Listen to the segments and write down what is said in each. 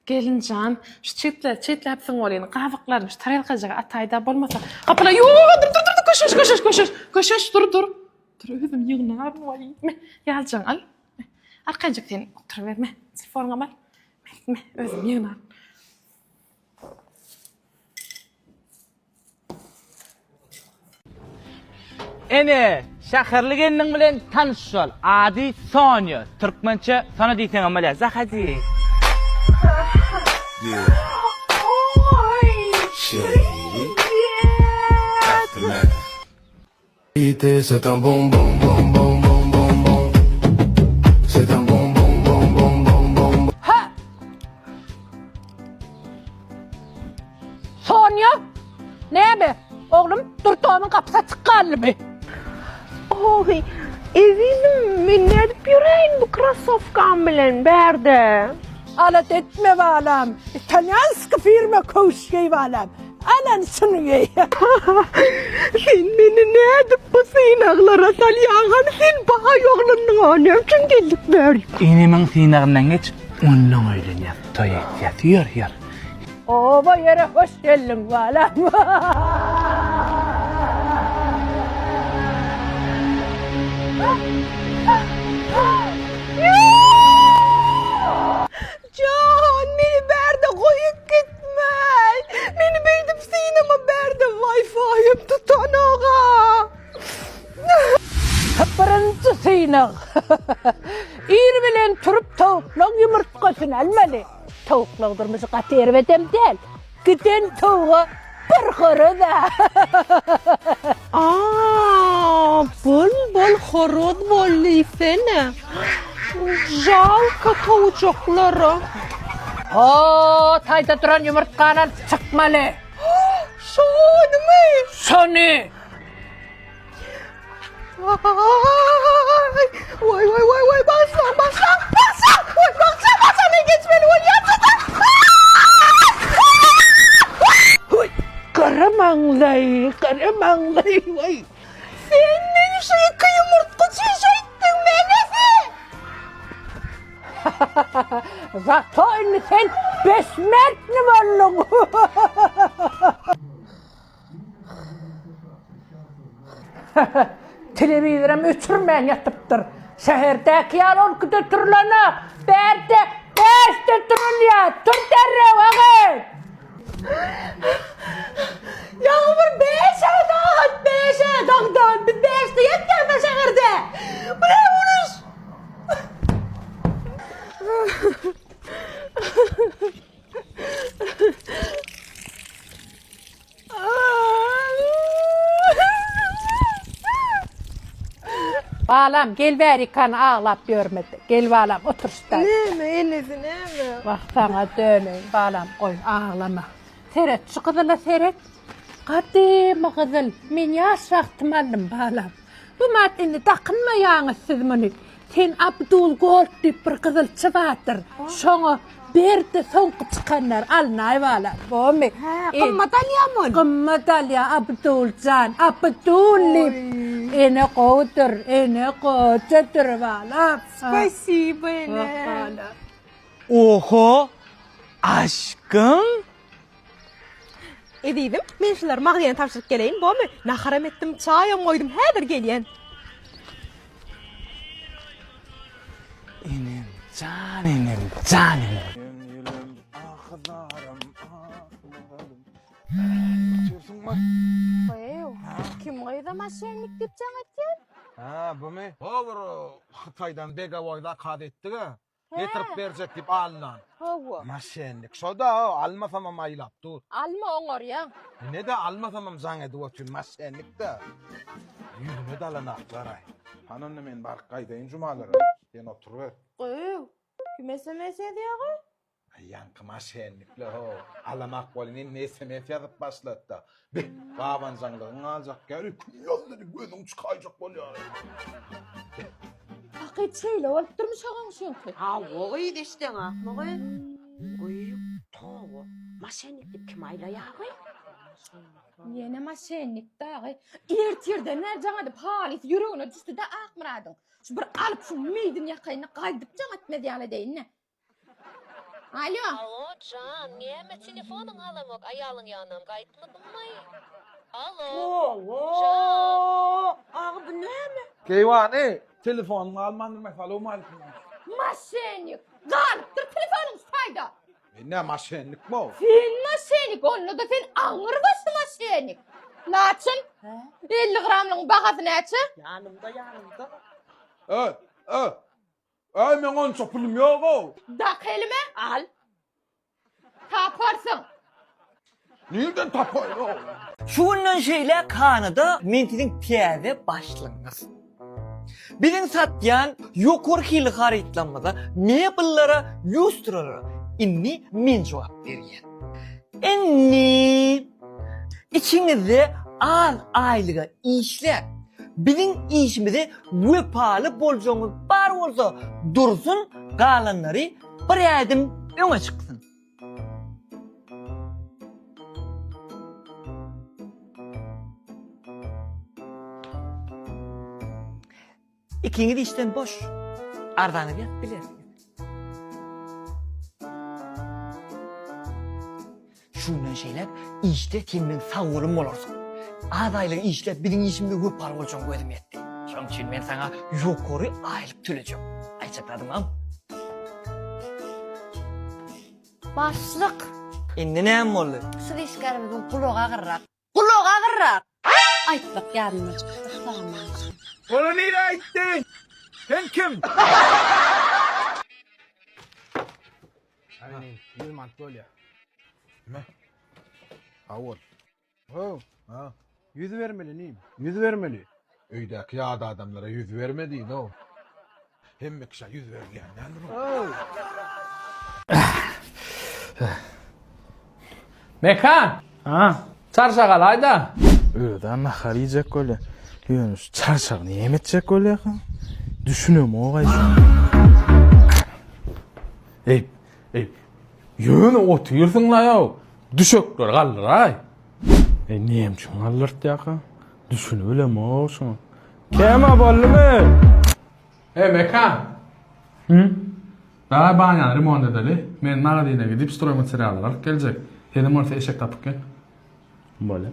Gelincan, şu çetlapsın olayını, qavıqlarını, şu tarelqacaga atayda bolmasa. Qapıla, dur, koşuş, dur. Dur, özüm yığnar, vay. Yalcan, al. Arqancık sen oturuverme. Telefonga al. Özüm yığnar. Ene, şahırlı gelinin bilen tanış ol. Adi Sonya. Türkmençe sana deysen amele. Zahadi. C'est un bon bon bon bon bon bon bon. C'est un bon bon bon bon bon bon. Ha! Sonya! Ne be? Oğlum durduğumun kapısı tıkanlı be. Oy, evim ne edip yürüyün bu krasovkam bilen berde. Alet etme valam. İtalyanska firma koşuyor valam. Alan sunuyor. Sen beni ne edip bu sinaklara salyangan sen baha yoğlanın ne için geldik ver. Enemin sinagından geç. Onunla öyle yap. Toy et. Yür. Ova yere hoş geldin valam. Can beni berde koyup gitme. Beni beydip sinema berde Wi-Fi'm tutanağa. Birinci sıynak. İğri bilen turup tavuklan yumurtkasını almalı. Tavuklandırmışı katı ervedem değil. Giden tavuğa bir kırı da. Bol horod bollifene. Жалко tavucukları. Tayda duran yumurtkadan çıkmalı. Şunu mu? Seni. Vay baslan. Vay baslan ne geçmeli ol yapsın. Karamanlay. Vay. Sen beni şu iki yumurtku çiğşeyttin Menefi. Zaten sen besmertli varlığın. Televizyonum ötürmeyen yatıptır. Şehirdeki yalon kütütürlene. Berde beşte tırılya. Tür derre vakit. Yağmur beşe dağdan bir beşte yetkende şehirde. Bu ne vuruş? Bağlam gel ver yıkanı ağlap görmedi. Gel bağlam otur işte. Ne mi Enes'i ne mi? Bak sana döneyim bağlam koy ağlama. Seyret şu kızıla seyret. Kadima kızıl men yaş vaktim aldım bağlam. Bu matini takınma yağınız siz bunu. Sen Abdul Gold deyip bir kızıl çıvattır. Şonu berdi sonqı çıkanlar alınay bağlam. Bu mu? Madalya mı? Madalya Abdulcan. Abdulip. Ene koğutur bağlam. Спасибо Enes. Oho. Aşkın. Edeydim. Men şular mağdiyana tapşırıp geleyim. Bu mu? Naharam ettim. Çayım koydum. Hedir geliyen. Enem, canim. Kim qayda maşenlik dep jaňatken? Ha, bu mu? Olur, Xitaydan Begavoyda kadettiga. Getirip berjek dip alınan. Hawa. Maşenlik. Şoda almasam aylap dur. Alma oňar ýa. Ne de almasam zaň edi üçin maşenlik de. Yüzüme dalanak garay. Hananna men bar gaýdaýyn jumalara. Sen oturup. Qoýu. Kümeslemese diýägi? Yankı maşenlikle ho. Alamak bolinin ne semet yazıp başlattı. Bir gavan zaňlygyň aljak gäri küýýänleri gözüň çykaýjak bolýar. Hakyt şeýle bolup durmuş agaň şeňki. Ha, oğuy deşten akmıgı. Oy, toğu. Maşenlik dip kim aylayağı? Yine maşenlik dağı. İlertirden ne jaňa dep halis ýüregine düşdi de akmyradyň. Şu bir alyp şu meýdin ýakaýyna gaýdyp jaňat medýala deýin ne? Alo. Alo Can, niye telefonun alamak ayalın yanım kayıtmadın mı? Alo. Ağı bu ne mi? Keyvane, telefonunu almandır Assalamu aleyküm. Maşenik. Gariptir telefonun fayda. Ne maşenlik mi o? Sen maşenik, onu da sen ağır başı maşenik. Naçın? 50 gramlığın bakası naçı? Yanımda. Ay men on çok pulum yok o. Da kelime al. Taparsın. Nereden tapayım o? Şundan şeyler Kanada mentinin piyade başlangıç. Birin satyan yukarı haritlanmada mebellara, lustralara inni men cevap veriyen. Inni içinizde an aylığa işler. Bizim işimizde vepalı bolcağımız bar olsa dursun kalanları bir adım öne çıksın. İkiniz de işten boş. Ardanı bir bilirsiniz. Şundan şeyler işte kendin savurun olursun. Adaylı işler bizim işimde vepalı bolcağım ödüm etti. Şunun için ben sana yukarı aylık tüleceğim. Ayçakladım am. Başlık. Şimdi ne mi oldu? Şu işlerimizin kulağa kırrak. Kulağa kırrak. Ay bak yarın çıktık tamam. Onu nereye aittin? Sen kim? Aynen, 100 manat böyle. Ne? Avul. Oh, Ha. 100 vermeli neyim? 100 vermeli. Öydeki yağda adamlara yüz vermediğin o. Hem bir kişi yüz vermeyen nedir o? Oh. Mekan. Ha. Çarşagal ayda. Öyle nahar yiyecek öyle. Yunus çarşak niye yemeyecek öyle ya? Düşünüyorum o gayet. Ey. Yönü otuyorsun la ya. Düşökler kalır ay. Niyem şun alırdı ya? Düşün öyle mi olsun? Kema bollu mu? Mekan. Hı? Daha bana remont edeli. Men magazine gidip stroy materyaller alıp gelecek. Hedim orta eşek tapıp gel. Böyle.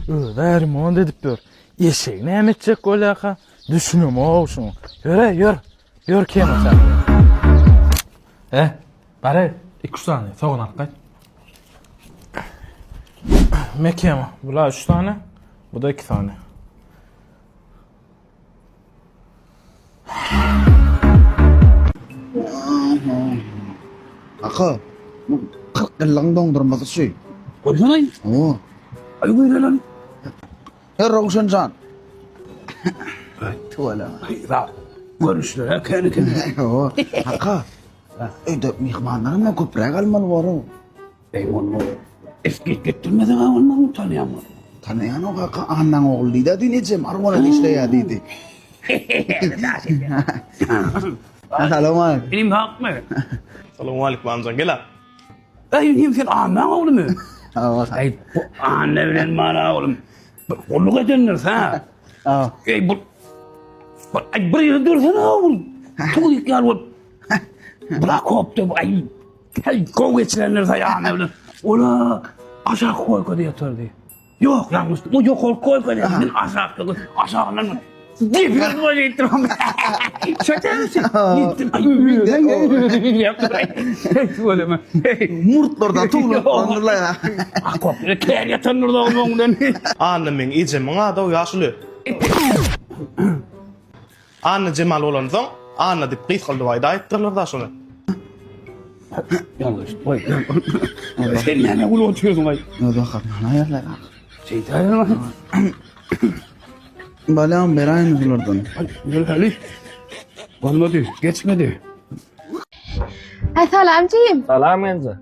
Öyle remont edip dur. Eşeği ne yemeyecek öyle ya? Düşünüyorum o olsun. Yürü kema sen. Bari 2 saniye soğun arkadaş. Mekema. Bula 3 tane. Bu da 2 tane. Aka, bu 40 yıllık dondurması şey. Koysana ay. Oo. Ay buyur lan. Her Ravşan Can. Tuvala. Ra. Görüşler ya kendi. Oo. Aka. Öyle mihmanlarım mı köprek almalı var o. Ey onu. Eski getirmeden onu tanıyamam. Tanıyan o kaka anan oğlu da dinleyeceğim. Armona işte ya dedi. Assalamu alaikum. Benim hak mı? Selamun aleyküm amcan gel abi. Ay neyim sen anan oğlu mu? Oo. Ay bu anne bilen bana oğlum. Kolluk edenler ha. Oo. Ay bu. Ay buraya dursana oğlum. Tuğlik gel oğlum. Bırak koptu ay. Ay kol geçirenler sayağına öyle. Ola aşağı koy yatırdı. Yok yanlış. Bu yok koy ben aşağıdan mı? Dipler böyle ittim. Şaka mısın? Gittim. Ay yaptım. Böyle mi? Murtlardan tuğla bandırla ya. Koptu kere yatırdı oğlumdan. Annemin iyice bana da yaşlı. Anne Cemal olan zaman anne de pris kaldı vayda ettirler da sonra. Yanlış. Vay. Sen ne uğraşıyorsun vay? Ne bakar bana yerler. Şeytan. Balam berayın bunlardan. Gel hadi. Olmadı. Geçmedi. Salamcıyım. Salam Enza.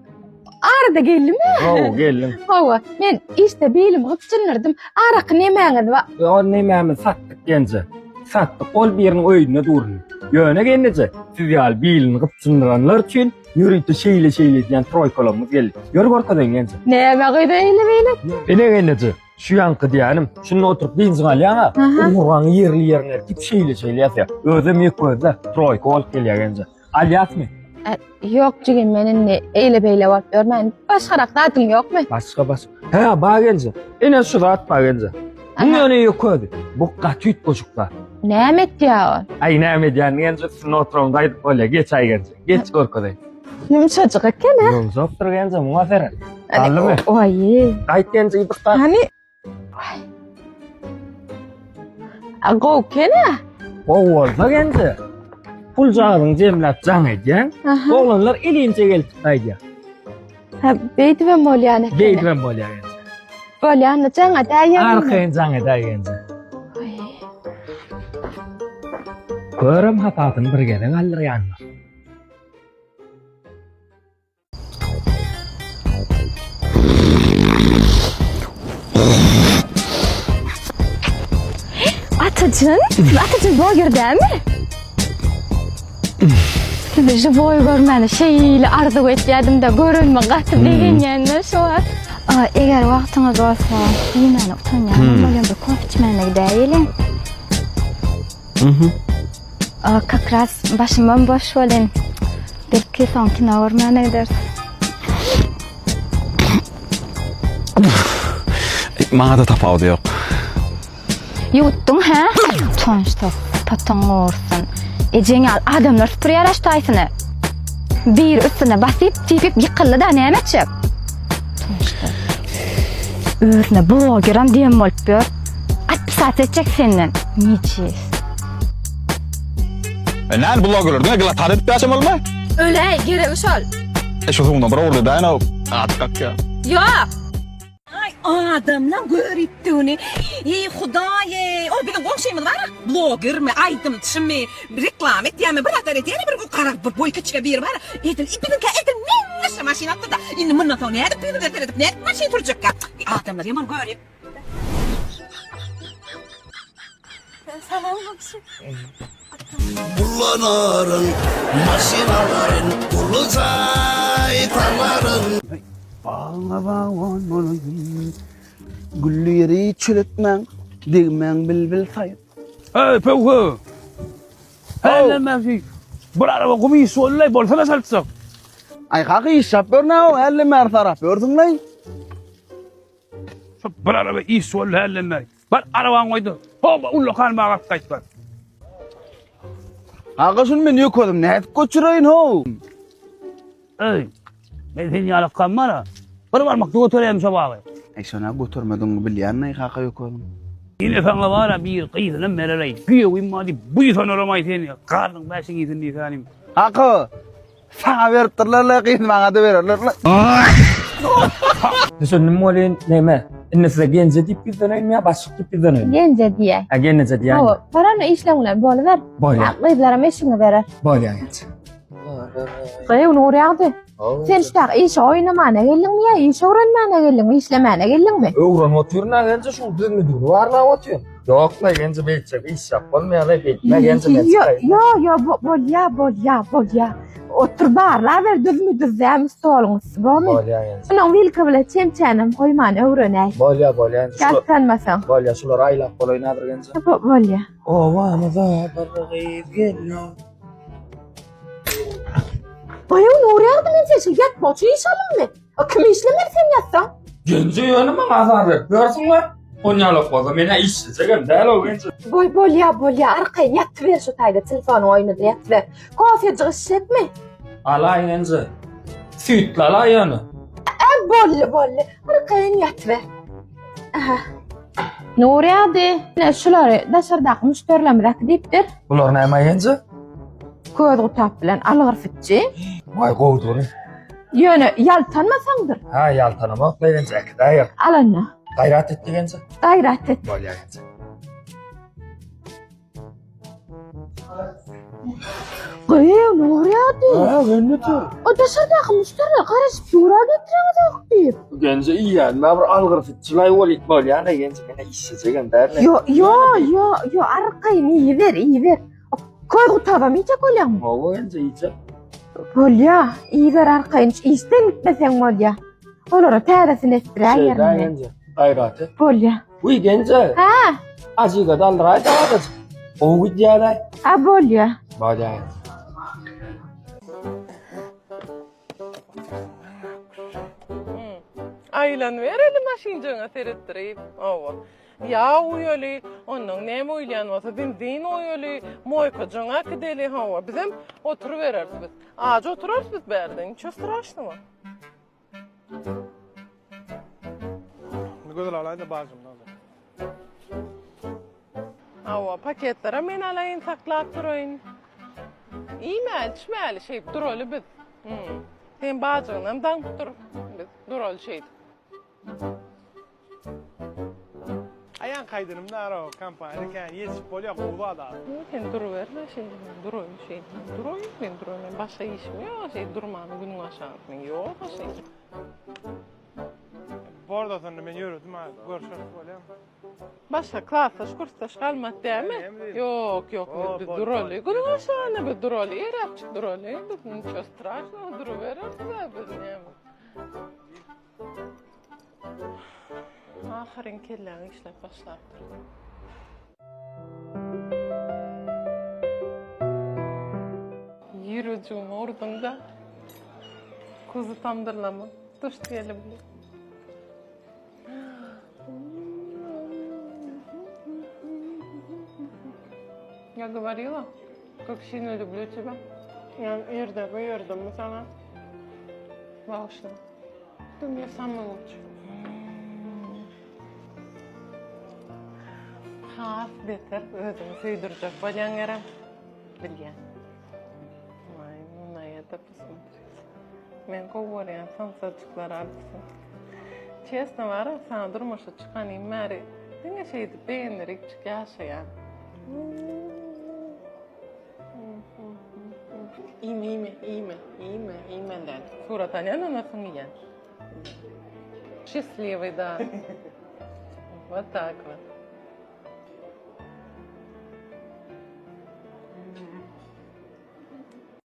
Arada geldi mi? Oo geldim. Hava, men işte belim gıpçınırdım. Arak nemeğiniz var. O neyimi sattık gence. Sattık ol bir yerin öydüne durun. Yöne gelince siz yal bilin gıpçındıranlar için yürüyüp şeyle diyen troykalamız geldi. Yürü ortadan gence. Nemeği de eyle beyle. Beni gelince şu yankı diyenim. Şunu oturup benzin al yana. Uğurağın yerli yerine tip şeyle yatıyor. Özüm yük gözle troyka olup geliyor gence. Al yatma. Yok jigin meni eyle beyle bolup görmän. Başgarak dadyň ýokmy? Başka. He bana gence. Ene şu rahat bana gence. Bu yöne yokodu. Bu katüt bocuklar. Näme etýär? Ay näme diýän gence şunu oturum gaýdyp bolýar. Geç ay gence. Geç gorkoday. Yumşajyk eken ha? Yumşap dur gence muňa feren. Allymy? Oy. Gaýt gence ýdykda. Hani? Ago kene? Bolsa gence. Pul jağyny jemläp jaň edýän. Oglanlar elinçe gelip taýdýar. Ha, beýdibem bolýan eken. Beýdibem bolýar gence. Bolýan jaňa daýýar. Arkaň jaň edýär gence. Görüm hapatyny bir gelen aldyrýanlar. Atyjyn blogerdämi? Siz şu boy görmäni şeýle arzu etýärdim-de görünme gatyp degenýänler şu var. Eger wagtyňyz bolsa, ýemeni utanýan bolýan bir kop içmäne gideýelim. Как раз başymdan boş bolan. Belki son kino görmäne gidersiz. Maňa da tapawdy ýok. Ýutdyň ha? Tonşda pataň orsun. Ejeňal adamlar süpürýärleşdiýsyny. Bir üstüne basyp tipip ýykyldy da näme etjek? Tonşda. Örne blogeram diýen bolup ber. 60 saat etjek senden. Niçiz? Näme blogerler? Ne gila taryp ýaşam bolma? Öle, gerek şol. Şu hundan bir orada daýana. Atkak ya. Ýok. Adamla görüpdüğünü. Ey Hudaýe, o bizim goňşymyz bar. Blogger mi, aýdym çymy, reklam etýärmi, biraklar etýärmi, bir garak bir boy kiçige bir bar. Edil, edil näme maşina atdy da. Indi mundan soň näde bir edip näde maşina turjak. Adamlar ýaman görüp. Salam olsun. Kullanarın, maşinaların, uluzay tarların. Bağın, gülleri çületmen, degmen bilbil sayın. Hey Peuhu! Ellemem şey. Bir araba kumu sollay bolsana saltsak. Ay kaki iş yapıyor ne o? Ellemer taraf gördün lan. Bir araba iyi sollay ellemem. Bir araban koydu. Hoba ullu kalma akak kaçlar. Kaki şunu ben yok oldum. Ne hep koçurayın ho? Hey. Ben seni alakam var ha. Bir varmak götüreyim sabahı. Ay sana götürmedin bilýän ne kaki yok oldum. Yine sana var ha bir kıyıdının mereley. Güye uymadi bu yüzden aramayı seni. Karnın başın iyisin diye sanim. Kaki. Sana veripdirler la kıyın bana da verirler la. Düşündüm bolýan näme? Inne size gence diýip bizden ya başyk diýip bizden. Gence diýe. Ha gence diýär. O, parany işlemler boluver. Bolýar. Akyplara meşine berer. Bolýar gence. Gaýy nur ýagdy. Sen ştak iş oýnamana geldiňmi ýa iş öwrenmäne geldiňmi, işlemäne geldiňmi? Öwren oturna gence şu bizden dur. Warla otur. Ýok la gence beýtjek iş ýap bolmaýar beýtme gence men. Yo, bolýa. Otur barlar ver düzmü stoluňyz bolmy? Bolýar gence. Şunyň wilka bilen çemçänem goýmany öwrenäý. Bolýar. Kalkanmasaň. Bolýar şular aýlap bolaýnadyr gence. Bolýa. Ovamyza bargyz gelno. Bayağı nur ýagdy men sen şirket boçy iş alymmy? Kim işlemek sen ýatsaň? Gence ýöne maňa azar berip görsiňler. Onýalyk bolsa mene işlejegem däl o gence. Bolýa, arkaýa ýatyp ber şu taýda telefonu oýnady ýatyp ber. Kofejig işletmi? Alay gence. Süýtli alay ýöne. Bolly. Arkaýa ýatyp ber. Aha. Nur ýagdy. Ne şulary daşardaky müşterilerimiz diýipdir. Bular näme gence? Köz gutap bilen algyr fitçi. Vay gowdur. Ýöne ýaltanmasaňdyr. Ha ýaltanamak gence daýar. Alana. Gayrat etdi gence. Gayrat et. Bolýar gence. Gaýy nur ýagdy. Ha gönütür. O daşardaky müşteriler garaşyp ýura getireňiz diýip. Gence iýän, mä bir algyr fitçilay bolyp bolýar gence mene işlejegem däl. Yo, arkaýy iyi ver. Köz gutaba mı içecek olýarmy? Hawa gence içe. Bolýa, iyi ver arkaýy işden gitmeseň bolýa. Olara täresini etdirä ýerine. Gence. Gayrat et. Bolýa. Uy gence. Ha, Ajiga daldyray da. O gidýärä. bolýa. Bolýar. Aylan vereli maşinjana terettirip. Ova. Ya uyali, onun ne uylayan olsa din uyali, moyka jana gideli hava. Bizim oturuveririz biz. Ağaç otururuz biz berden. Hiç straşlı mı? Ne güzel alaydı bacım. Ava paketlere men alayın saklap durayın. İyimel, çimel şey durali biz. Sen bacığından dank dur. Biz durali şey. Ayağın kaydırım da ara o kampanya. Yani yetişip oluyor kovda da. Sen duruverme şey, duruyor şey. Duruyor, ben duruyorum. Başka işim yok, şey durmanı günün aşağısın. Yok, şey. Bu arada sonra ben yürüdüm ha. Görüşürüz oluyor. Başka klastaş, kurstaş kalmadı değil mi? Yok, biz durali. Günün aşağısına biz durali. Erapçık durali. Biz çok straşno duruveririz de biz ne mi? Ahirin kellerini işlep başlattır. Yürücüğüm ordun da kuzu tamdırlama. Duş diyelim. Я говорила, как сильно люблю тебя. Я говорила мы sana. Bağışla. Ты мне самый лучший. Has beter, özünü süydürecek balyan yarım. Bilgen. Vay, bunaya da посмотреть. Men kovaryan sansacıklar arasın. Честно var, sana durmaşa çıkan imari. Dine şeydi beğenirik çıkyaşayan. Имя, да. Сура Таняна на фамилия. Счастливый, да. Вот так вот.